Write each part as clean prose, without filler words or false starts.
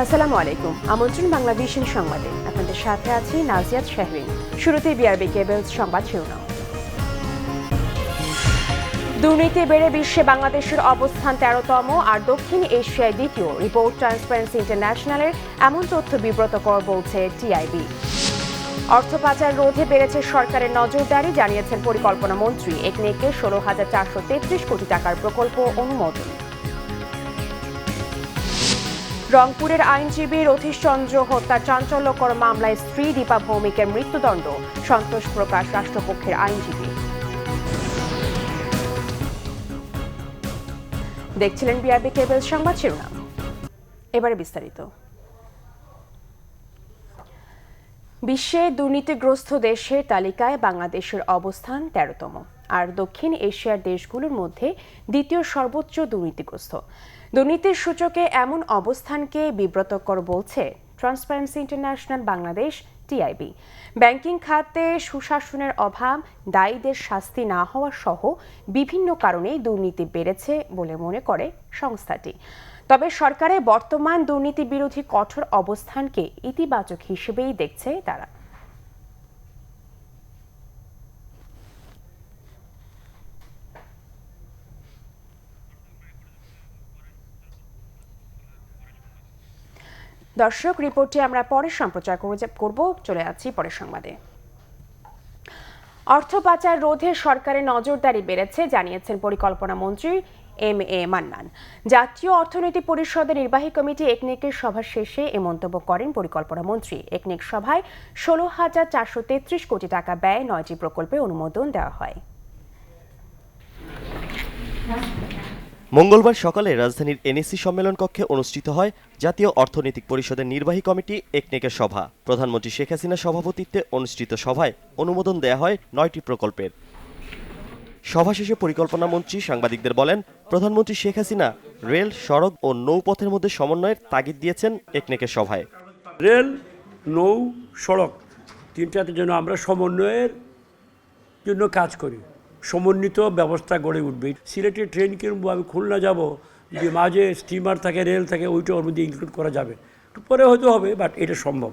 আসসালামু আলাইকুম। আমন্ত্রণ বাংলাভিশন সংবাদে আপনাদের সাথে আছি নাজিয়াত শাহরিন। শুরুতে বিআরবি কেবলস সংবাদ শিরোনাম। দুর্নীতি বেড়ে বিশ্বে বাংলাদেশের অবস্থান 13তম আর দক্ষিণ এশিয়ায় দ্বিতীয়, রিপোর্ট ট্রান্সপারেন্সি ইন্টারন্যাশনালের। এমন তথ্য বিব্রতকর বলছে টিআইবি। অর্থ পাচার রোধে বেড়েছে সরকারের নজরদারি, জানিয়েছেন পরিকল্পনা মন্ত্রী। একনেকে 16,433 কোটি টাকার প্রকল্প অনুমোদন। রংপুরের আইনজীবী রথীশ চন্দ্র হত্যার চাঞ্চল্যকর মামলায় স্ত্রী দীপা ভৌমিকের মৃত্যুদণ্ড, সন্তোষ প্রকাশ রাষ্ট্রপক্ষের আইনজীবী। দেখছিলেন বিআরবি কেবল সংবাদ শিরোনাম। এবারে বিস্তারিত। বিশ্বে দুর্নীতিগ্রস্ত দেশের তালিকায় বাংলাদেশের অবস্থান 13তম আর দক্ষিণ এশিয়ার দেশগুলোর মধ্যে দ্বিতীয় সর্বোচ্চ দুর্নীতিগ্রস্ত। দুর্নীতির সূচকে এমন অবস্থানকে বিব্রতকর বলছে transparency international Bangladesh, TIB. Banking খাতে সুশাসনের অভাব, দায়ীদের শাস্তি না হওয়া সহ বিভিন্ন কারণেই দুর্নীতি বেড়েছে বলে মনে করে সংস্থাটি। তবে সরকারের বর্তমান দুর্নীতি বিরোধী কঠোর অবস্থানকে ইতিবাচক হিসেবেই দেখছে তারা। দর্শক, রিপোর্টটি আমরা পরে সম্প্রচার করব। চলে যাচ্ছি পরের সংবাদে। অর্থ পাচার রোধে সরকারের নজরদারি বেড়েছে, জানিয়েছেন পরিকল্পনা মন্ত্রী এম.এ. মান্নান। জাতীয় অর্থনৈতিক পরিষদের নির্বাহী কমিটি একনেকের সভা শেষে এ মন্তব্য করেন পরিকল্পনা মন্ত্রী। একনেক সভায় 16,433 কোটি টাকা ব্যয়ে 9টি প্রকল্পে অনুমোদন দেওয়া হয়। মঙ্গলবার সকালে রাজধানীর এনএসসি সম্মেলন কক্ষে অনুষ্ঠিত হয় জাতীয় অর্থনৈতিক পরিষদের নির্বাহী কমিটি একনেকের সভা। প্রধানমন্ত্রী শেখ হাসিনার সভাপতিত্বে অনুষ্ঠিত সভায় অনুমোদন দেয়া হয় 9টি প্রকল্পের। সভা শেষে পরিকল্পনা মন্ত্রী সাংবাদিকদের বলেন, প্রধানমন্ত্রী শেখ হাসিনা রেল, সড়ক ও নৌপথের মধ্যে সমন্বয়ের তাগিদ দিয়েছেন একনেকের সভায়। রেল, নৌ, সড়ক তিনটাতে যেন আমরা সমন্বয়ের জন্য কাজ করি, সমন্বিত ব্যবস্থা গড়ে উঠবে। সিলেটে ট্রেন কিনবো, আমি খুলনা যাব, যে মাঝে স্টিমার থাকে, রেল থাকে, ওইটা ওর মধ্যে ইনক্লুড করা যাবে। একটু পরে হয়তো হবে, বাট এটা সম্ভব।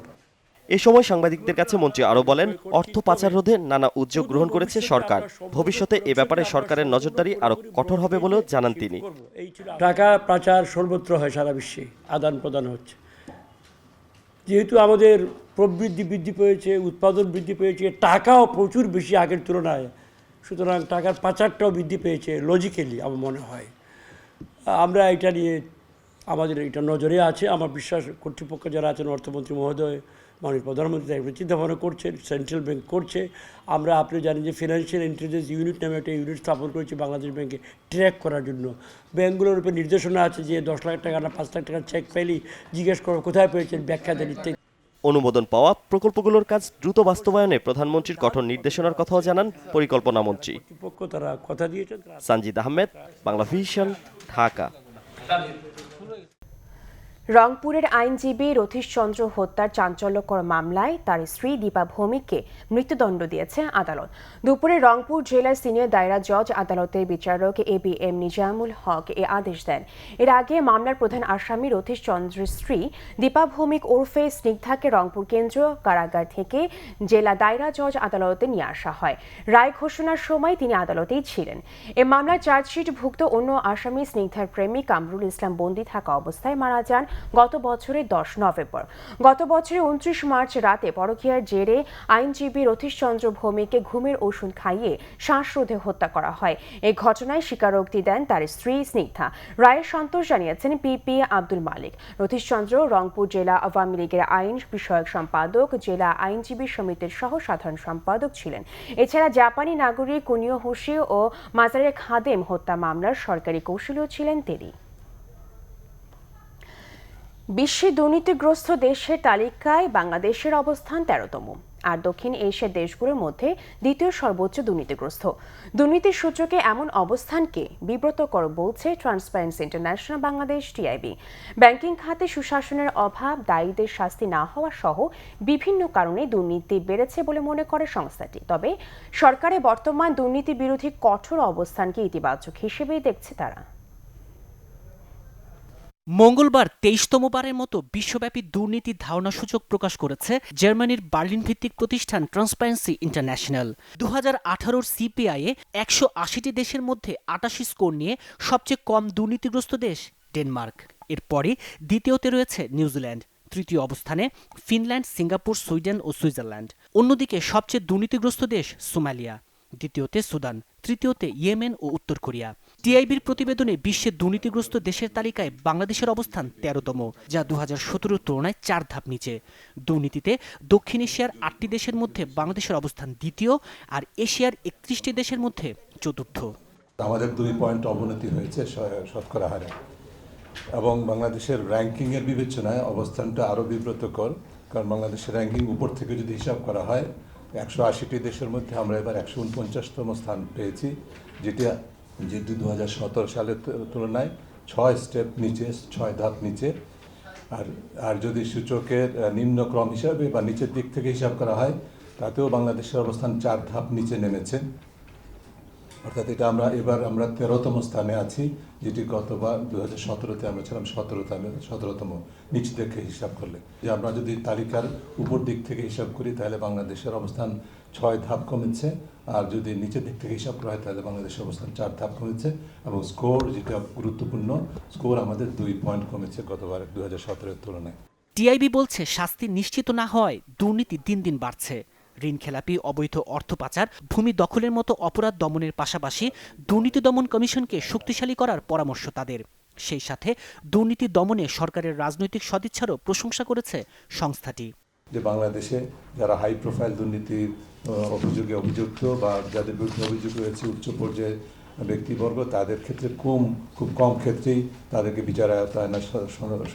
এ সময় সাংবাদিকদের কাছে মন্ত্রী আরও বলেন, অর্থ পাচার রোধে নানা উদ্যোগ গ্রহণ করেছে সরকার। ভবিষ্যতে এ ব্যাপারে সরকারের নজরদারি আরও কঠোর হবে বলেও জানান তিনি। টাকা পাচার সর্বত্র হয়, সারা বিশ্বে আদান প্রদান হচ্ছে। যেহেতু আমাদের প্রবৃদ্ধি বৃদ্ধি পেয়েছে, উৎপাদন বৃদ্ধি পেয়েছে, টাকাও প্রচুর বেশি আগের তুলনায়, সুতরাং টাকার পাচারটাও বৃদ্ধি পেয়েছে। লজিক্যালি আমার মনে হয় আমরা এটা নিয়ে আমাদের এটা নজরে আছে। আমার বিশ্বাস কর্তৃপক্ষ যারা আছেন, অর্থমন্ত্রী মহোদয়, মাননীয় প্রধানমন্ত্রী চিন্তাভাবনা করছেন, সেন্ট্রাল ব্যাংক করছে। আমরা, আপনি জানেন যে ফিনান্সিয়াল ইন্টেলিজেন্স ইউনিট নামে একটা ইউনিট স্থাপন করেছি বাংলাদেশ ব্যাংকে ট্র্যাক করার জন্য। ব্যাংকগুলোর উপর নির্দেশনা আছে যে 10 লাখ টাকা না 5 লাখ টাকার চেক পেলেই জিজ্ঞেস করো কোথায় পেয়েছেন, ব্যাখ্যা দেন ইত্যাদি। অনুমোদন পাওয়া প্রকল্পগুলোর কাজ দ্রুত বাস্তবায়নে প্রধানমন্ত্রীর কঠোর নির্দেশনার কথাও জানান পরিকল্পনা মন্ত্রী। কর্তৃপক্ষ তারা কথা দিয়েছেন। সানজিদ আহমেদ, বাংলাভিশন, ঢাকা। রংপুরের আইনজীবী রথীশ চন্দ্র হত্যার চাঞ্চল্যকর মামলায় তার স্ত্রী দীপা ভৌমিককে মৃত্যুদণ্ড দিয়েছে আদালত। দুপুরে রংপুর জেলার সিনিয়র দায়রা জজ আদালতের বিচারক এ.বি.এম. নিজামুল হক এ আদেশ দেন। এর আগে মামলার প্রধান আসামি রথীশ চন্দ্রের স্ত্রী দীপা ভৌমিক ওরফে স্নিগ্ধাকে রংপুর কেন্দ্রীয় কারাগার থেকে জেলা দায়রা জজ আদালতে নিয়ে আসা হয়। রায় ঘোষণার সময় তিনি আদালতেই ছিলেন। এ মামলার চার্জশিটভুক্ত অন্য আসামি স্নিগ্ধার প্রেমিক কামরুল ইসলাম বন্দী থাকা অবস্থায় মারা যান গত বছরের 10 নভেম্বর। গত বছরের 29 মার্চ রাতে পরকীয়ার জেরে আইনজীবী রথীশ চন্দ্র ভৌমিককে ঘুমের ওষুধ খাইয়ে শ্বাসরোধে হত্যা করা হয়। এই ঘটনায় স্বীকারোক্তি দেন তার স্ত্রী স্নিগ্ধা। রায়ে সন্তোষ জানিয়েছেন পিপি আব্দুল মালিক। রথীশ চন্দ্র রংপুর জেলা আওয়ামী লীগের আইন বিষয়ক সম্পাদক, জেলা আইনজীবী সমিতির সহ সাধারণ সম্পাদক ছিলেন। এছাড়া জাপানি নাগরিক কুনিও হোশি ও মাজারে খাদেম হত্যা মামলার সরকারি কৌশলীও ছিলেন তিনি। বিশ্বে দুর্নীতিগ্রস্ত দেশের তালিকায় বাংলাদেশের অবস্থান 13তম আর দক্ষিণ এশিয়ার দেশগুলোর মধ্যে দ্বিতীয় সর্বোচ্চ দুর্নীতিগ্রস্ত। দুর্নীতির সূচকে এমন অবস্থানকে বিব্রতকর বলছে transparency international Bangladesh, TIB. Banking খাতে সুশাসনের অভাব, দায়ীদের শাস্তি না হওয়া সহ বিভিন্ন কারণে দুর্নীতি বেড়েছে বলে মনে করে সংস্থাটি। তবে সরকারের বর্তমান দুর্নীতি বিরোধী কঠোর অবস্থানকে ইতিবাচক হিসেবেই দেখছে তারা। মঙ্গলবার ২৩তম বারের মতো বিশ্বব্যাপী দুর্নীতির ধারণাসূচক প্রকাশ করেছে জার্মানির বার্লিন ভিত্তিক প্রতিষ্ঠান ট্রান্সপারেন্সি ইন্টারন্যাশনাল। ২০১৮ সিপিআইয়ে ১৮০টি দেশের মধ্যে ৮৮ স্কোর নিয়ে সবচেয়ে কম দুর্নীতিগ্রস্ত দেশ ডেনমার্ক। এরপরই দ্বিতীয়তে রয়েছে নিউজিল্যান্ড, তৃতীয় অবস্থানে ফিনল্যান্ড, সিঙ্গাপুর, সুইডেন ও সুইজারল্যান্ড। অন্যদিকে সবচেয়ে দুর্নীতিগ্রস্ত দেশ সোমালিয়া, দ্বিতীয়তে সুদান, তৃতীয়তে ইয়েমেন ও উত্তর কোরিয়া। টিআইবির প্রতিবেদনে বিশ্বের দুর্নীতিগ্রস্ত দেশের তালিকায় বাংলাদেশের অবস্থান ১৩তম, যা ২০১৭ তুলনায় ৪ ধাপ নিচে। দুর্নীতিতে দক্ষিণ এশিয়ার ৮টি দেশের মধ্যে বাংলাদেশের অবস্থান দ্বিতীয়, আর এশিয়ার ৩১টি দেশের মধ্যে চতুর্থ। আমাদের 2 পয়েন্ট অবনতি হয়েছে শতকরা হারে, এবং বাংলাদেশের র্যাঙ্কিংয়ের বিবেচনায় অবস্থানটা আরও বিব্রতকর, কারণ বাংলাদেশের র্যাঙ্কিং উপর থেকে যদি হিসাব করা হয় ১৮০টি দেশের মধ্যে আমরা এবার ১৪৯তম স্থান পেয়েছি, যেটি ২০১৭ সালের তুলনায় ৬ স্টেপ নিচে, ৬ ধাপ নিচে। আর যদি সূচকের নিম্নক্রম হিসাবে বা নিচের দিক থেকে হিসাব করা হয়, তাতেও বাংলাদেশের অবস্থান ৪ ধাপ নিচে নেমেছে। অর্থাৎ এটা আমরা ১৩তম স্থানে আছি, যেটি গতবার ২০১৭তে আমরা ছিলাম ১৭তম নিচ থেকে হিসাব করলে। যে আমরা যদি তালিকার উপর দিক থেকে হিসাব করি তাহলে বাংলাদেশের অবস্থান ৬ ধাপ কমেছে, আর যদি নিচের দিক থেকে হিসাব করা হয় তাহলে বাংলাদেশের অবস্থান ৪ ধাপ কমেছে, এবং স্কোর, যেটা গুরুত্বপূর্ণ, স্কোর আমাদের 2 পয়েন্ট কমেছে গতবার ২০১৭-এর তুলনায়। টিআইবি বলছে শাস্তি নিশ্চিত না হওয়ায় দুর্নীতি দিন দিন বাড়ছে। ঋণ খেলাপি, অবৈধ অর্থ পাচার, ভূমি দখলের মতো অপরাধ দমনের পাশাপাশি দুর্নীতি দমন কমিশনকে শক্তিশালী করার পরামর্শ তাদের। সেই সাথে দুর্নীতি দমনে সরকারের রাজনৈতিক সদিচ্ছারও প্রশংসা করেছে সংস্থাটি। যে বাংলাদেশে যারা হাই প্রোফাইল দুর্নীতির অভিযোগে অভিযুক্ত বা যাদের বিরুদ্ধে অভিযোগ রয়েছে উচ্চ পর্যায়ের ব্যক্তিবর্গ, তাদের ক্ষেত্রে খুব কম ক্ষেত্রেই তাদেরকে বিচার আয়ত্তায়না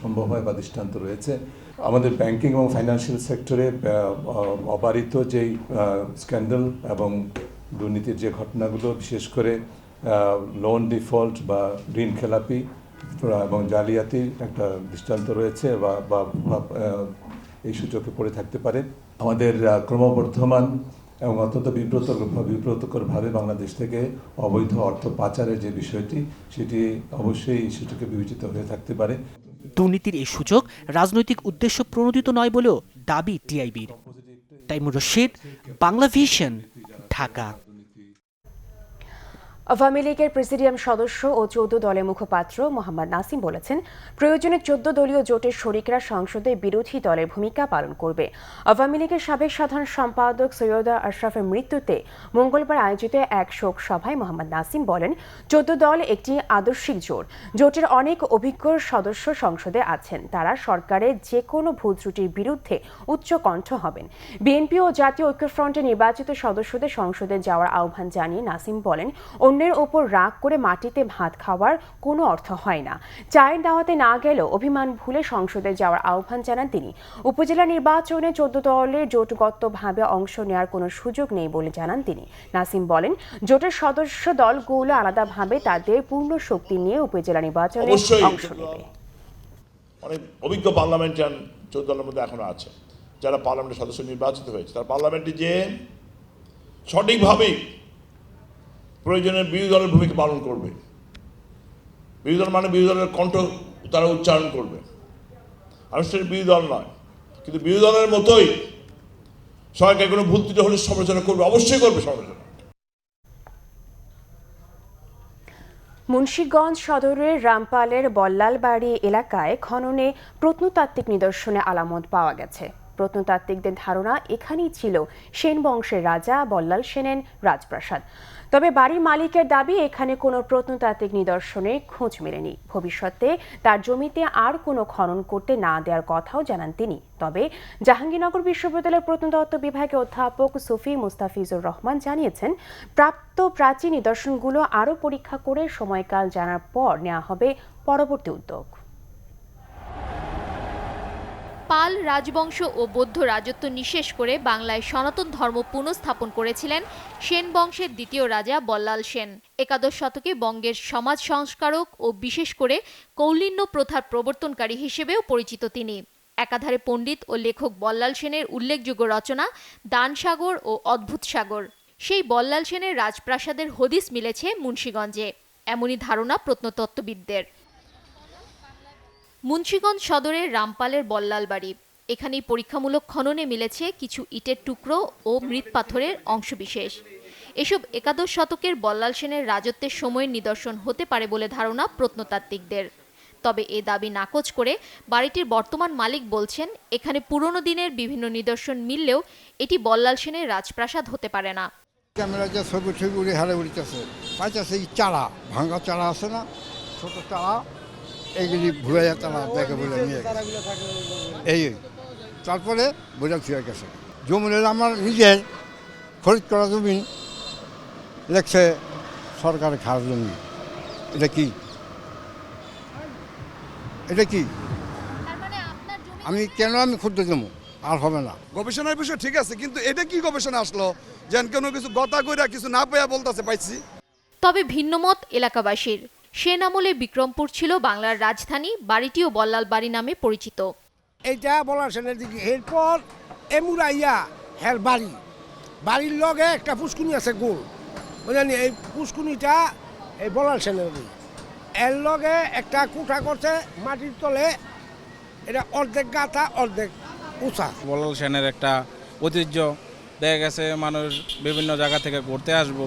সম্ভব হয় বা দৃষ্টান্ত রয়েছে। আমাদের ব্যাংকিং এবং ফাইন্যান্সিয়াল সেক্টরে অবারিত যেই স্ক্যান্ডাল এবং দুর্নীতির যে ঘটনাগুলো, বিশেষ করে লোন ডিফল্ট বা ঋণ খেলাপি এবং জালিয়াতির একটা দৃষ্টান্ত রয়েছে বা এই সূচকে পড়ে থাকতে পারে। আমাদের ক্রমবর্ধমান এবং অত্যন্ত বিব্রতকরভাবে বাংলাদেশ থেকে অবৈধ অর্থ পাচারের যে বিষয়টি, সেটি অবশ্যই এই সূচকে বিবেচিত হয়ে থাকতে পারে। দুর্নীতির এই সূচক রাজনৈতিক উদ্দেশ্য প্রণোদিত নয় বলেও দাবি টিআইবির। তাইমুর রশিদ, বাংলা ভিশন, ঢাকা। আওয়ামী লীগের প্রেসিডিয়াম সদস্য ও 14 দলের মুখপাত্র মোহাম্মদ নাসিম বলেছেন, প্রয়োজনে 14 দলীয় জোটের শরিকরা সংসদে বিরোধী দলের ভূমিকা পালন করবে। আওয়ামী লীগের সাবেক সাধারণ সম্পাদক সৈয়দা আশরাফের মৃত্যুতে মঙ্গলবার আয়োজিত এক শোক সভায় মোহাম্মদ নাসিম বলেন, 14 দল একটি আদর্শিক জোট। জোটের অনেক অভিজ্ঞ সদস্য সংসদে আছেন। তারা সরকারের যে কোনো ভুল ত্রুটির বিরুদ্ধে উচ্চ কণ্ঠ হবেন। বিএনপি ও জাতীয় ঐক্যফ্রন্টের নির্বাচিত সদস্যদের সংসদে যাওয়ার আহ্বান জানিয়ে নাসিম বলেন, অন্যের ওপর রাগ করে মাটিতে ভাত খাওয়ার কোনো অর্থ হয় না। চায়ের দাওয়াতে না গেলেও অভিমান ভুলে সংসদে যাওয়ার আহ্বান জানান তিনি। উপজেলা নির্বাচনে 14 দলের জোটগতভাবে অংশ নেওয়ার কোনো সুযোগ নেই বলে জানান তিনি। নাসিম বলেন, জোটের সদস্য দলগুলো আলাদাভাবে তাদের পূর্ণ শক্তি নিয়ে উপজেলা নির্বাচনে অংশ নেবে। অনেক অভিজ্ঞ পার্লামেন্টারিয়ান 14 দলের মধ্যে এখনো আছে, যারা পার্লামেন্টের সদস্য নির্বাচিত হয়েছে। তার পার্লামেন্টে যে সঠিকভাবেই প্রয়োজনে বিরোধী দলের ভূমিকা পালন করবে। বিরোধী দল মানে বিরোধী দলের কণ্ঠ তারা উচ্চারণ করবে। আনুষ্ঠানিক বিরোধী দল নয়, কিন্তু বিরোধী দলের মতোই সরকার কোনো ভুল ত্রুটি হলে সমালোচনা করবে, অবশ্যই করবে সমালোচনা। মুন্সিগঞ্জ সদরের রামপালের বল্লালবাড়ি এলাকায় খননে প্রত্নতাত্ত্বিক নিদর্শনে আলামত পাওয়া গেছে। প্রত্নতাত্ত্বিকদের ধারণা এখানেই ছিল সেন বংশের রাজা বল্লাল সেনের রাজপ্রাসাদ। তবে বাড়ির মালিকের দাবি, এখানে কোনো প্রত্নতাত্ত্বিক নিদর্শনে খোঁজ মেলেনি। ভবিষ্যতে তার জমিতে আর কোনো খনন করতে না দেওয়ার কথাও জানান তিনি। তবে জাহাঙ্গীরনগর বিশ্ববিদ্যালয়ের প্রত্নতত্ত্ব বিভাগের অধ্যাপক সুফি মুস্তাফিজুর রহমান জানিয়েছেন, প্রাপ্ত প্রাচীন নিদর্শনগুলো আরও পরীক্ষা করে সময়কাল জানার পর নেওয়া হবে পরবর্তী উদ্যোগ। পাল রাজবংশ ও বৌদ্ধ রাজত্ব নিঃশেষ করে বাংলায় সনাতন ধর্ম পুনঃস্থাপন করেছিলেন সেন বংশের দ্বিতীয় রাজা বল্লাল সেন। একাদশ শতকে বঙ্গের সমাজ সংস্কারক ও বিশেষ করে কৌলিন্য প্রথার প্রবর্তনকারী হিসেবেও পরিচিত তিনি। একাধারে পণ্ডিত ও লেখক বল্লাল সেনের উল্লেখযোগ্য রচনা দানসাগর ও অদ্ভুত সাগর। সেই বল্লাল সেনের রাজপ্রাসাদের হদিস মিলেছে মুন্সিগঞ্জে, এমনই ধারণা প্রত্নতত্ত্ববিদদের। মুন্সিগঞ্জ সদরের রামপালের বল্লাল বাড়ি। এখানেই পরীক্ষামূলক খননে মিলেছে কিছু ইটের টুকরো ও মৃৎপাথরের অংশবিশেষ। এসব একাদশ শতকের বল্লাল সেনের রাজত্বের সময়ের নিদর্শন হতে পারে বলে ধারণা প্রত্নতাত্ত্বিকদের। তবে এ দাবি নাকচ করে বাড়িটির বর্তমান মালিক বলছেন, এখানে পুরনো দিনের বিভিন্ন নিদর্শন মিললেও এটি বল্লাল সেনের রাজপ্রাসাদ হতে পারে না। ক্যামেরা যে ছবি ছবি হারে উড়িতেছে পাইতেছে এই চারা, ভাঙা চারা আছে না, ছোট চারা, এইগুলি ভুলাইয়া তারা দেখে বলে নিয়ে এই তারপরে বোঝা ছুঁয়ে গেছে। জমিনের আমার নিজের খরিদ করা জমি, লেখছে সরকারের খাস জমি। এটা কি, এটা কি? আমি কেন আমি ক্ষুদ্র জমি আর হবে না। গবেষণার বিষয় ঠিক আছে, কিন্তু এটা কি গবেষণা আসলো যেন কোনো কিছু গতা কইরা কিছু না পেয়ে বলতেছে পাইছি। তবে ভিন্নমত এলাকাবাসীর। সেন আমলে বিক্রমপুর ছিল বাংলার রাজধানী, বাড়িটিও বল্লাল বাড়ি নামে পরিচিত। এইটা বলার সেনের দিকে, এরপর এমুরাইয়া হের বাড়ি, বাড়ির লগে একটা পুষ্কুনি আছে গোল, বুঝলেন? এই পুষ্কুনিটা এই বলার সেনের দিকে, এর লগে একটা কুঠা করছে মাটির তলে, এটা অর্ধেক গাথা অর্ধেক উঁচা। বল্লাল সেনের একটা ঐতিহ্য দেখা গেছে, মানুষ বিভিন্ন জায়গা থেকে ঘুরতে আসবো।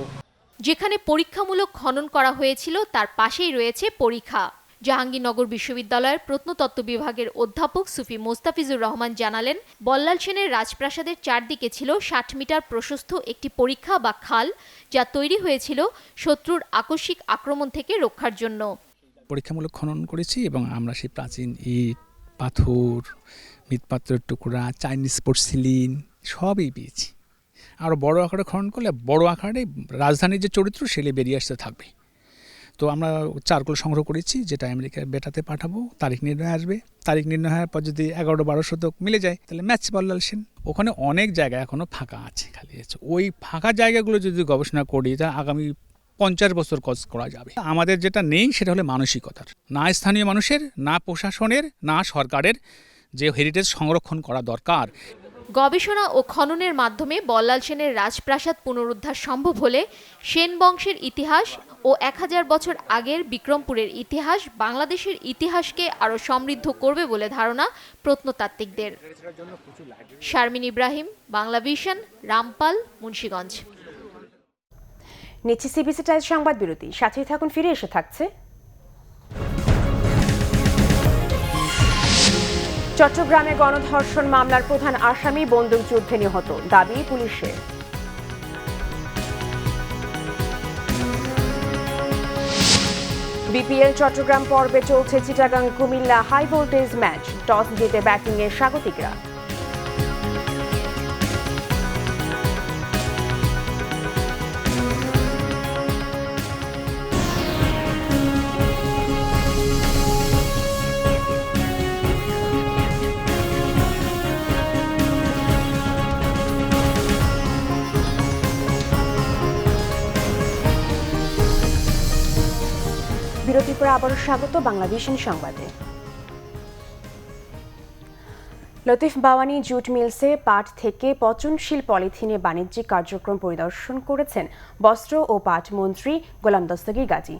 যেখানে পরীক্ষামূলক খনন করা হয়েছিল তার পাশেই রয়েছে পরীক্ষা। জাহাঙ্গীরনগর বিশ্ববিদ্যালয়ের প্রত্নতত্ত্ব বিভাগের অধ্যাপক সুফি মোস্তাফিজুর রহমান জানালেন, বল্লাল সেনের রাজপ্রাসাদের চারদিকে ছিল 60 মিটার প্রশস্ত একটি পরীক্ষা বা খাল, যা তৈরি হয়েছিল শত্রুর আকস্মিক আক্রমণ থেকে রক্ষার জন্য। পরীক্ষামূলক খনন করেছি এবং আমরা সেই প্রাচীন ইট, পাথর, মৃৎপাত্রের টুকরা, চাইনিজ পোর্সিলিন সবই পেয়েছি। আরও বড় আকারে খনন করলে বড় আকারে রাজধানীর যে চরিত্র সেগুলি বেরিয়ে আসতে থাকবে। তো আমরা চারকোল সংগ্রহ করেছি, যেটা আমেরিকার বেটাতে পাঠাবো, তারিখ নির্ণয় আসবে। তারিখ নির্ণয় হওয়ার পর যদি 11-12 শতক মিলে যায় তাহলে ম্যাচ বল্লাল সেন। ওখানে অনেক জায়গা এখনও ফাঁকা আছে, খালি আছে। ওই ফাঁকা জায়গাগুলো যদি গবেষণা করি তা আগামী 50 বছর কাজ করা যাবে। আমাদের যেটা নেই সেটা হলো মানসিকতার, না স্থানীয় মানুষের, না প্রশাসনের, না সরকারের যে হেরিটেজ সংরক্ষণ করা দরকার। গবেষণা ও খননের মাধ্যমে বল্লাল সেনের রাজপ্রাসাদ পুনরুদ্ধার সম্ভব হলে সেন বংশের ইতিহাস ও 1000 বছর আগের বিক্রমপুরের ইতিহাস বাংলাদেশের ইতিহাসকে আরও সমৃদ্ধ করবে বলে ধারণা প্রত্নতাত্ত্বিকদের। শারমিন ইব্রাহিম, বাংলা ভিশন, রামপাল, মুন্সিগঞ্জ। নিচ্ছি সিবিসি টাইমস সংবাদ বিরতি, সাথেই থাকুন, ফিরে এসে থাকছে। চট্টগ্রামে গণধর্ষণ মামলার প্রধান আসামি বন্দুকযুদ্ধে নিহত, দাবি পুলিশের। বিপিএল চট্টগ্রাম পর্বে চলছে Chittagong Comilla high voltage match, toss জিতে ব্যাটিংয়ে স্বাগতিকরা। বিরতির পরে আবারও স্বাগত বাংলা ভিশন সংবাদে। লতিফ বাওয়ানি জুট মিলসে পাট থেকে পচনশীল পলিথিনে বাণিজ্যিক কার্যক্রম পরিদর্শন করেছেন বস্ত্র ও পাট মন্ত্রী গোলাম দস্তগীর গাজী।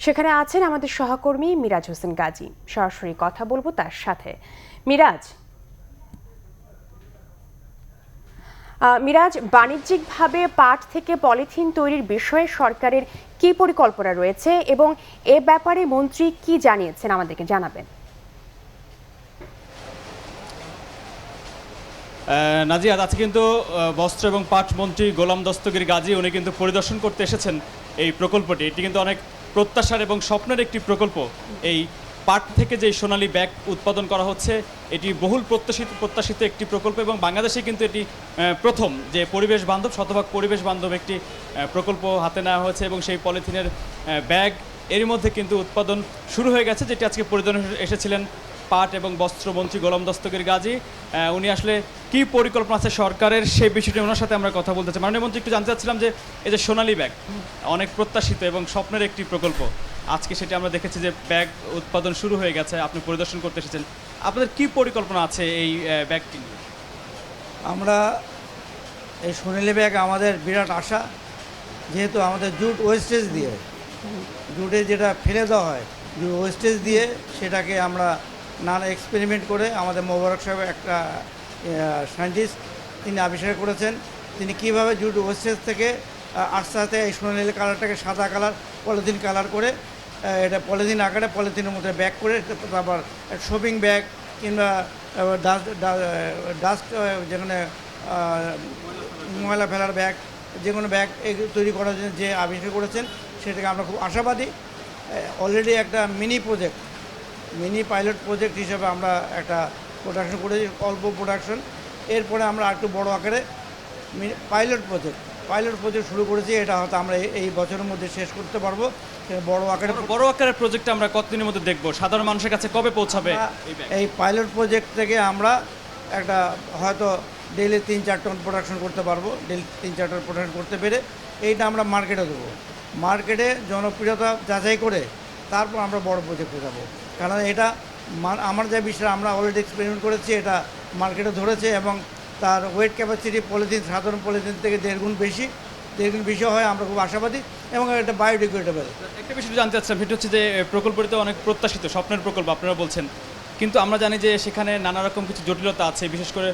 সেখানে আছেন আমাদের সহকর্মী মিরাজ হোসেন গাজী। সরাসরি কথা বলবো তার সাথে। মিরাজ, বাণিজ্যিকভাবে পাট থেকে পলিথিন তৈরির বিষয়ে সরকারের কি পরিকল্পনা রয়েছে এবং এ ব্যাপারে মন্ত্রী কি জানিয়েছেন আমাদেরকে জানাবেন। নাজিয়াত, আজকে কিন্তু বস্ত্র এবং পাট মন্ত্রী গোলাম দস্তগীর গাজী উনি কিন্তু পরিদর্শন করতে এসেছেন এই প্রকল্পটি। এটি কিন্তু অনেক প্রত্যাশার এবং স্বপ্নের একটি প্রকল্প। এই পাট থেকে যে সোনালী ব্যাগ উৎপাদন করা হচ্ছে এটি বহুল প্রত্যাশিত একটি প্রকল্প এবং বাংলাদেশে কিন্তু এটি প্রথম যে পরিবেশ বান্ধব, শতভাগ পরিবেশ বান্ধব একটি প্রকল্প হাতে নেওয়া হয়েছে এবং সেই পলিথিনের ব্যাগ এর মধ্যে কিন্তু উৎপাদন শুরু হয়ে গেছে, যেটি আজকে পরিদর্শনে এসেছিলেন পাট এবং বস্ত্রমন্ত্রী গোলাম দস্তগীর গাজী। উনি আসলে কি পরিকল্পনা আছে সরকারের সেই বিষয়টি ওনার সাথে আমরা কথা বলতে চাই। মাননীয় মন্ত্রী, একটু জানতে চাচ্ছিলাম যে এই যে সোনালী ব্যাগ অনেক প্রত্যাশিত এবং স্বপ্নের একটি প্রকল্প, আজকে সেটি আমরা দেখেছি যে ব্যাগ উৎপাদন শুরু হয়ে গেছে, আপনি পরিদর্শন করতে এসেছেন, আপনাদের কি পরিকল্পনা আছে এই ব্যাগটি নিয়ে? আমরা এই সোনালী ব্যাগ আমাদের বিরাট আশা, যেহেতু আমাদের জুট ওয়েস্টেজ দিয়ে, জুটে যেটা ফেলে দেওয়া হয়, জুট ওয়েস্টেজ দিয়ে সেটাকে আমরা নানা এক্সপেরিমেন্ট করে আমাদের মোবারক সাহেব একটা সায়েন্টিস্ট তিনি আবিষ্কার করেছেন তিনি কীভাবে জুট ওয়েস্টেজ থেকে আস্তে আস্তে এই সোনালি কালারটাকে সাদা কালার পলিথিন কালার করে এটা পলিথিন আকারে পলিথিনের মধ্যে ব্যাগ করে তারপর শপিং ব্যাগ কিংবা ডাস্ট যেখানে ময়লা ফেলার ব্যাগ যে কোনো ব্যাগ তৈরি করার জন্য যে আবিষ্কার করেছেন সেটাকে আমরা খুব আশাবাদী। অলরেডি একটা মিনি পাইলট প্রজেক্ট হিসেবে আমরা একটা প্রোডাকশন করেছি, অল্প প্রোডাকশন। এরপরে আমরা একটু বড় আকারে পাইলট প্রজেক্ট শুরু করেছি। এটা হয়তো আমরা এই বছরের মধ্যে শেষ করতে পারবো। বড় আকারের প্রজেক্ট আমরা কতদিনের মধ্যে দেখব, সাধারণ মানুষের কাছে কবে পৌঁছাবে? এই পাইলট প্রজেক্ট থেকে আমরা একটা হয়তো ডেইলি 3-4 টন প্রোডাকশন করতে পারবো। ডেইলি 3-4 টন প্রোডাকশন করতে পেরে এইটা আমরা মার্কেটে দেবো। মার্কেটে জনপ্রিয়তা যাচাই করে তারপর আমরা বড় প্রজেক্টে যাব। কারণ এটা আমার যে বিষয় আমরা অলরেডি এক্সপেরিমেন্ট করেছি, এটা মার্কেটে ধরেছে এবং তার ওয়েট ক্যাপাসিটি পলিথিন সাধারণ পলিথিন থেকে 1.5 গুণ বেশি হয়। আমরা খুব আশাবাদী এবং এটা বায়োডিগ্রেডেবল। একটা বিষয় জানতে চাচ্ছিলাম, সেটা হচ্ছে যে প্রকল্পটি অনেক প্রত্যাশিত স্বপ্নের প্রকল্প আপনারা বলছেন, কিন্তু আমরা জানি যে সেখানে নানা রকম কিছু জটিলতা আছে, বিশেষ করে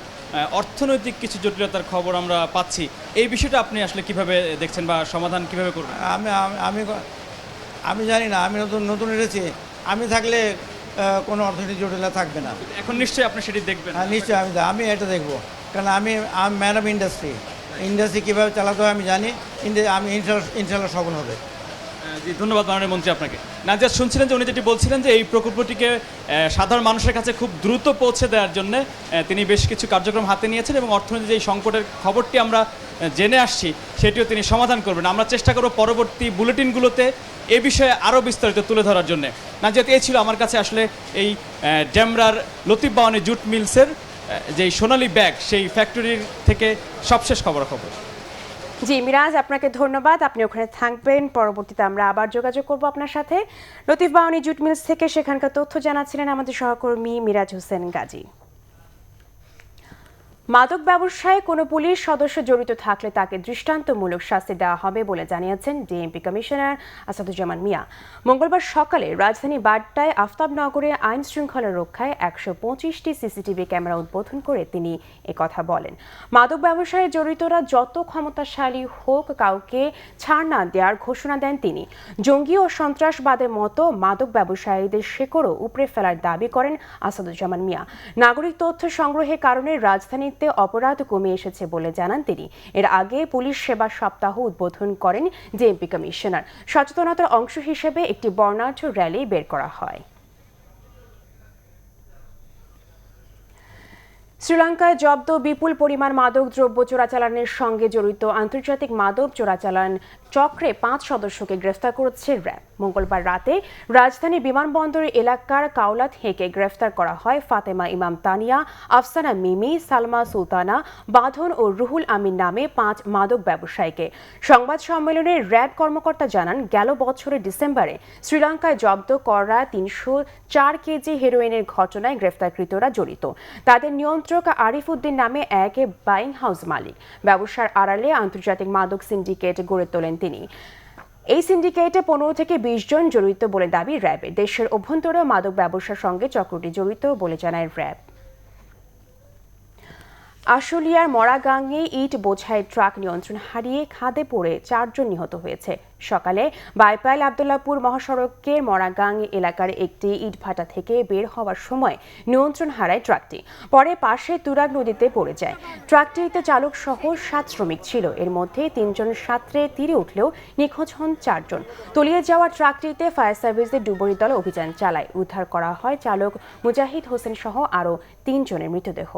অর্থনৈতিক কিছু জটিলতার খবর আমরা পাচ্ছি। এই বিষয়টা আপনি আসলে কিভাবে দেখছেন বা সমাধান কিভাবে করবেন? আমি জানি না, আমি নতুন এসেছি। আমি থাকলে কোনো অর্থনৈতিক জটিলতা থাকবে না। এখন নিশ্চয়ই আপনি সেটি দেখবেন। হ্যাঁ, নিশ্চয়ই আমি এটা দেখবো, কারণ আমি ম্যান অফ ইন্ডাস্ট্রি কীভাবে চালাতে হয় আমি জানি। আমি ইনশাল্লাহ সফল হবে। জি, ধন্যবাদ মাননীয় মন্ত্রী আপনাকে। নাজিয়া, শুনছিলেন যে উনি যেটি বলছিলেন যে এই প্রকল্পটিকে সাধারণ মানুষের কাছে খুব দ্রুত পৌঁছে দেওয়ার জন্য তিনি বেশ কিছু কার্যক্রম হাতে নিয়েছেন এবং অর্থনীতি যে সংকটের খবরটি আমরা জেনে আসছি সেটিও তিনি সমাধান করবেন। আমরা চেষ্টা করব পরবর্তী বুলেটিনগুলোতে এ বিষয়ে আরও বিস্তারিত তুলে ধরার জন্য। নাজিয়া, এই ছিল আমার কাছে আসলে এই ডেমরার লতিফ বাওয়ানি জুট মিলসের যেই সোনালী ব্যাগ সেই ফ্যাক্টরির থেকে সবশেষ খবর। জি মিরাজ, আপনাকে ধন্যবাদ। আপনি ওখানে থাকবেন, পরবর্তীতে আমরা আবার যোগাযোগ করব আপনার সাথে। লতিফ বাওয়ানি জুট মিলস থেকে সেখানকার তথ্য জানাচ্ছিলেন আমাদের সহকর্মী মিরাজ হোসেন গাজী। মাদক ব্যবসায় কোনো পুলিশ সদস্য জড়িত থাকলে তাকে দৃষ্টান্তমূলক শাস্তি দেওয়া হবে বলে জানিয়েছেন ডিএমপি কমিশনার আসাদুজ্জামান মিয়া। মঙ্গলবার সকালে রাজধানী বাড্ডায় আফতাবনগরে আইন শৃঙ্খলা রক্ষায় 125টি সিসিটিভি ক্যামেরা উদ্বোধন করে তিনি একথা বলেন। মাদক ব্যবসায় জড়িতরা যত ক্ষমতাশালী হোক, কাউকে ছাড় না দেওয়ার ঘোষণা দেন তিনি। জঙ্গি ও সন্ত্রাসবাদের মতো মাদক ব্যবসায়ীদের শেকড়ও উপড়ে ফেলার দাবি করেন আসাদুজ্জামান মিয়া। নাগরিক তথ্য সংগ্রহের কারণে রাজধানী অপরাধ কমে এসেছে বলে জানান তিনি। এর আগে পুলিশ সেবা সপ্তাহ উদ্বোধন করেন ডিএমপি কমিশনার। সচেতনতার অংশ হিসেবে একটি বর্ণাঢ্য র্যালি বের করা হয়। শ্রীলঙ্কায় জব্দ বিপুল পরিমাণ মাদক দ্রব্য চোরাচালানের সঙ্গে জড়িত আন্তর্জাতিক মাদক চোরাচালান চক্রে 5 সদস্যকে গ্রেফতার করেছে র্যাব। মঙ্গলবার রাতে রাজধানী বিমানবন্দর এলাকার কাওলাত হেকে গ্রেফতার করা হয় ফাতেমা ইমাম তানিয়া, আফসানা মিমি, সালমা সুলতানা, বাঁধন ও রুহুল আমিন নামে 5 মাদক ব্যবসায়ীকে। সংবাদ সম্মেলনে র্যাব কর্মকর্তা জানান, গেল বছরের ডিসেম্বরে শ্রীলঙ্কায় জব্দ করা 304 কেজি হেরোইনের ঘটনায় গ্রেফতারকৃতরা জড়িত। তাদের নিয়ন্ত্রক আরিফ উদ্দিন নামে এক বাইং হাউস মালিক। ব্যবসার আড়ালে আন্তর্জাতিক মাদক সিন্ডিকেট গড়ে তোলেন তিনি। এই সিন্ডিকেটে 15 থেকে 20 জন জড়িত বলে দাবি র্যাবের। দেশের অভ্যন্তরে মাদক ব্যবসার সঙ্গে চক্রটি জড়িত বলে জানায় র্যাব। আশুলিয়ার মরাগাঙে ইট বোঝাই ট্রাক নিয়ন্ত্রণ হারিয়ে খাদে পড়ে 4 জন নিহত হয়েছে। সকালে বাইপাইল আবদুল্লাপুর মহাসড়কের মরাগাং এলাকার একটি ইটভাটা থেকে বের হওয়ার সময় নিয়ন্ত্রণ হারায় ট্রাকটি। পরে পাশে তুরাগ নদীতে পড়ে যায়। ট্রাকটিতে চালক সহ 7 শ্রমিক ছিল। এর মধ্যে 3 জন সাঁতরে তীরে উঠলেও নিখোঁজ হন 4 জন। তলিয়ে যাওয়া ট্রাকটিতে ফায়ার সার্ভিসের ডুবুরি দল অভিযান চালায়। উদ্ধার করা হয় চালক মুজাহিদ হোসেন সহ আরও 3 জনের মৃতদেহ।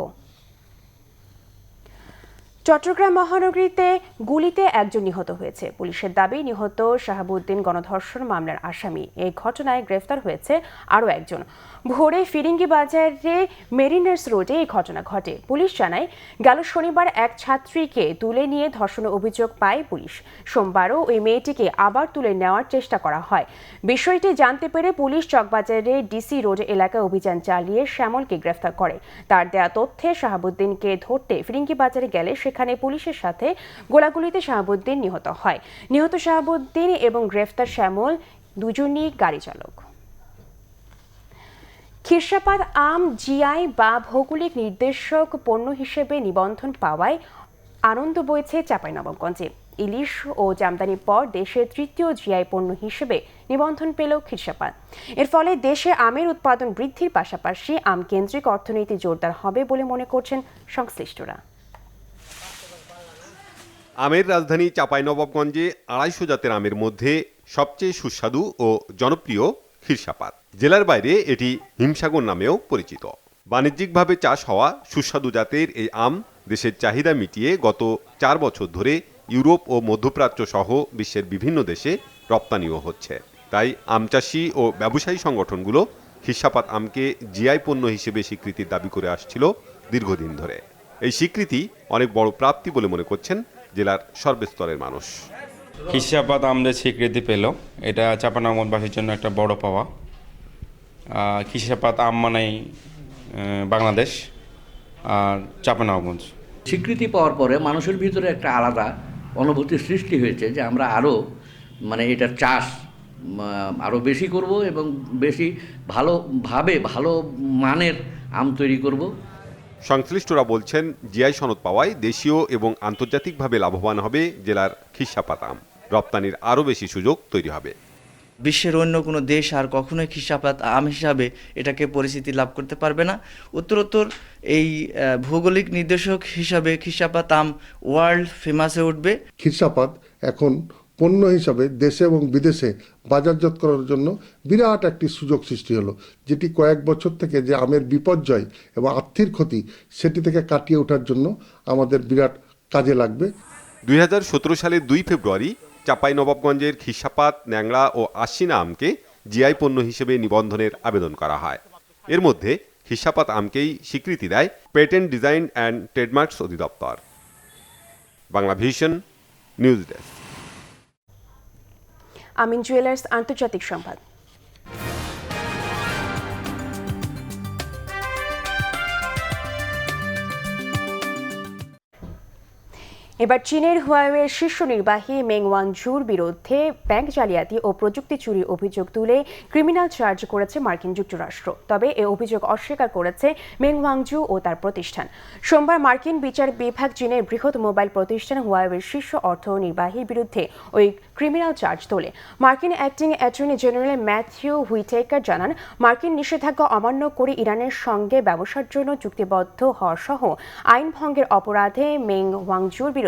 চট্টগ্রাম মহানগরীতে গুলিতে 1 জন নিহত হয়েছে। পুলিশের দাবি, নিহত শাহাবুদ্দিন গণধর্ষণ মামলার আসামি। এই ঘটনায় গ্রেফতার হয়েছে আরও 1 জন। ভোরে ফিরিঙ্গি বাজারে মেরিনার্স রোডে এই ঘটনা ঘটে। পুলিশ জানায়, গেল শনিবার এক ছাত্রীকে তুলে নিয়ে ধর্ষণের অভিযোগ পায় পুলিশ। সোমবারও ওই মেয়েটিকে আবার তুলে নেওয়ার চেষ্টা করা হয়। বিষয়টি জানতে পেরে পুলিশ চকবাজারে ডিসি রোড এলাকায় অভিযান চালিয়ে শ্যামলকে গ্রেফতার করে। তার দেয়া তথ্যে শাহাবুদ্দিনকে ধরতে ফিরিঙ্গি বাজারে গেলে সেখানে পুলিশের সাথে গোলাগুলিতে শাহাবুদ্দিন নিহত হয়। নিহত শাহাবুদ্দিন এবং গ্রেফতার শ্যামল দুজনই গাড়ি চালক। খিরসাপাত আম জিআই বা ভৌগোলিক নির্দেশক পণ্য হিসেবে নিবন্ধন পাওয়ায় আনন্দ বইছে চাঁপাইনবাবগঞ্জে। ইলিশ ও জামদানির পর দেশের তৃতীয় জিআই পণ্য হিসেবে নিবন্ধন পেল খিরসাপাত। এর ফলে দেশে আমের উৎপাদন বৃদ্ধির পাশাপাশি আম কেন্দ্রিক অর্থনীতি জোরদার হবে বলে মনে করছেন সংশ্লিষ্টরা। আমের রাজধানী চাঁপাইনবাবগঞ্জে 250 জাতের আমের মধ্যে সবচেয়ে সুস্বাদু ও জনপ্রিয় খিরসাপাত। জেলার বাইরে এটি হিমসাগর নামেও পরিচিত। বাণিজ্যিকভাবে চাষ হওয়া সুস্বাদু জাতের এই আম দেশের চাহিদা মিটিয়ে গত 4 বছর ধরে ইউরোপ ও মধ্যপ্রাচ্য সহ বিশ্বের বিভিন্ন দেশে রপ্তানিও হচ্ছে। তাই আম চাষি ও ব্যবসায়ী সংগঠনগুলো খিরসাপাত আমকে জিআই পণ্য হিসেবে স্বীকৃতির দাবি করে আসছিল দীর্ঘদিন ধরে। এই স্বীকৃতি অনেক বড় প্রাপ্তি বলে মনে করছেন জেলার সর্বস্তরের মানুষ। খিরসাপাত আমাদের স্বীকৃতি পেল, এটা চাঁপাইনবাবগঞ্জবাসীর জন্য একটা বড় পাওয়া। খিরসাপাত আম মানেই বাংলাদেশ আর চাঁপাইনবাবগঞ্জ। স্বীকৃতি পাওয়ার পরে মানুষের ভিতরে একটা আলাদা অনুভূতির সৃষ্টি হয়েছে যে আমরা আরও এটার চাষ আরও বেশি করব এবং বেশি ভালোভাবে ভালো মানের আম তৈরি করব। সংশ্লিষ্টরা বলছেন জিআই সনদ পাওয়ায় দেশীয় এবং আন্তর্জাতিকভাবে লাভবান হবে জেলার খিরসাপাত আম। রপ্তানির আরও বেশি সুযোগ তৈরি হবে। বিশ্বের অন্য কোনো দেশ আর কখনোই খিরসাপাত আম হিসাবে এটাকে পরিচিতি লাভ করতে পারবে না। উত্তরোত্তর এই ভৌগোলিক নির্দেশক হিসাবে খিরসাপাত আম ওয়ার্ল্ড ফেমাসে উঠবে। খিরসাপাত এখন পণ্য হিসাবে দেশে এবং বিদেশে বাজারজাত করার জন্য বিরাট একটি সুযোগ সৃষ্টি হলো, যেটি কয়েক বছর থেকে যে আমের বিপর্যয় এবং আর্থিক ক্ষতি সেটি থেকে কাটিয়ে ওঠার জন্য আমাদের বিরাট কাজে লাগবে। 2017 সালের 2 ফেব্রুয়ারি চাঁপাইনবাবগঞ্জের খিরসাপাত, ন্যাংরা ও আশ্বিনা আমকে জিআই পণ্য হিসেবে নিবন্ধনের আবেদন করা হয়। এর মধ্যে খিরসাপাত আমকেই স্বীকৃতি দেয় পেটেন্ট ডিজাইন অ্যান্ড ট্রেডমার্কস অধিদপ্তর। Bangla vision news desk. Amin jewellers আন্তর্জাতিক সংবাদ। এবার চীনের হুয়াওয়ের শীর্ষ নির্বাহী মেং ওয়াংজুর বিরুদ্ধে ব্যাংক জালিয়াতি ও প্রযুক্তি চুরির অভিযোগ তুলে ক্রিমিনাল চার্জ করেছে মার্কিন যুক্তরাষ্ট্র। তবে এ অভিযোগ অস্বীকার করেছে মেং ওয়াংজু ও তার প্রতিষ্ঠান। সোমবার মার্কিন বিচার বিভাগ চীনের বৃহৎ মোবাইল প্রতিষ্ঠান হুয়াওয়ের শীর্ষ অর্থ নির্বাহীর বিরুদ্ধে ওই ক্রিমিনাল চার্জ তোলে। মার্কিন acting attorney general Matthew Whitaker জানান, মার্কিন নিষেধাজ্ঞা অমান্য করে ইরানের সঙ্গে ব্যবসার জন্য চুক্তিবদ্ধ হওয়া সহ আইন ভঙ্গের অপরাধে মেং ওয়াংজুর বিরুদ্ধে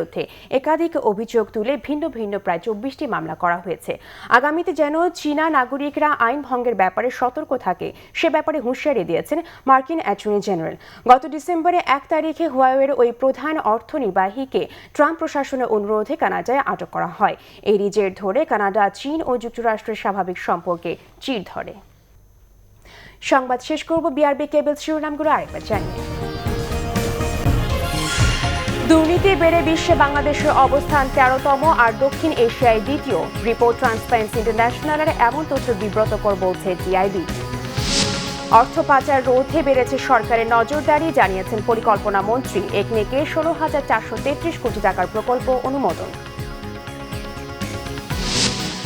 একাধিক অভিযোগ তুলে ভিন্ন ভিন্ন প্রায় 24টি মামলা করা হয়েছে। আগামীতে যেন চীনা নাগরিকরা আইন ভঙ্গের ব্যাপারে সতর্ক থাকে সে ব্যাপারে হুঁশিয়ারি দিয়েছেন মার্কিন অ্যাটর্নি জেনারেল। গত ডিসেম্বরে 1 তারিখে হুয়াওয়ের ওই প্রধান অর্থ নির্বাহীকে ট্রাম্প প্রশাসনের অনুরোধে কানাডায় আটক করা হয়। এরই জের ধরে কানাডা, চীন ও যুক্তরাষ্ট্রের স্বাভাবিক সম্পর্কে চির ধরে। সংবাদ শেষ করব বিআরবি কেবল শিরোনামগুলো আরেকবার জানিয়ে। দুর্নীতি বেড়ে বিশ্বে বাংলাদেশের অবস্থান 13তম আর দক্ষিণ এশিয়ায় দ্বিতীয়। রিপোর্ট ট্রান্সপারেন্সি ইন্টারন্যাশনালের এমন তথ্য বিব্রতকর বলছে টিআইবি। অর্থ পাচার রোধে বেড়েছে সরকারের নজরদারি, জানিয়েছেন পরিকল্পনা মন্ত্রী। একনেকে 16,433 কোটি টাকার প্রকল্প অনুমোদন।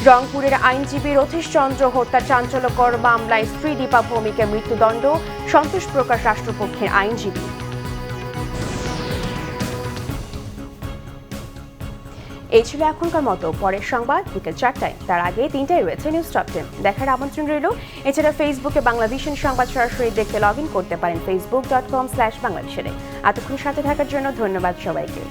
রংপুরের আইনজীবী রথীশ চন্দ্র হত্যার চাঞ্চল্যকর মামলায় স্ত্রী দীপা ভৌমিকের মৃত্যুদণ্ড, সন্তোষ প্রকাশ রাষ্ট্রপক্ষের আইনজীবী। এই ছিল এখনকার মতো। পরের সংবাদ বিকেল 4টায়, তার আগে 3টায় রয়েছে নিউজ টপ 10 দেখার আমন্ত্রণ রইল। এছাড়া ফেসবুকে বাংলাভিশন সংবাদ সরাসরি দেখতে লগ ইন করতে পারেন facebook.com/বাংলাভিশনে। এতক্ষণ সাথে থাকার জন্য ধন্যবাদ সবাইকে।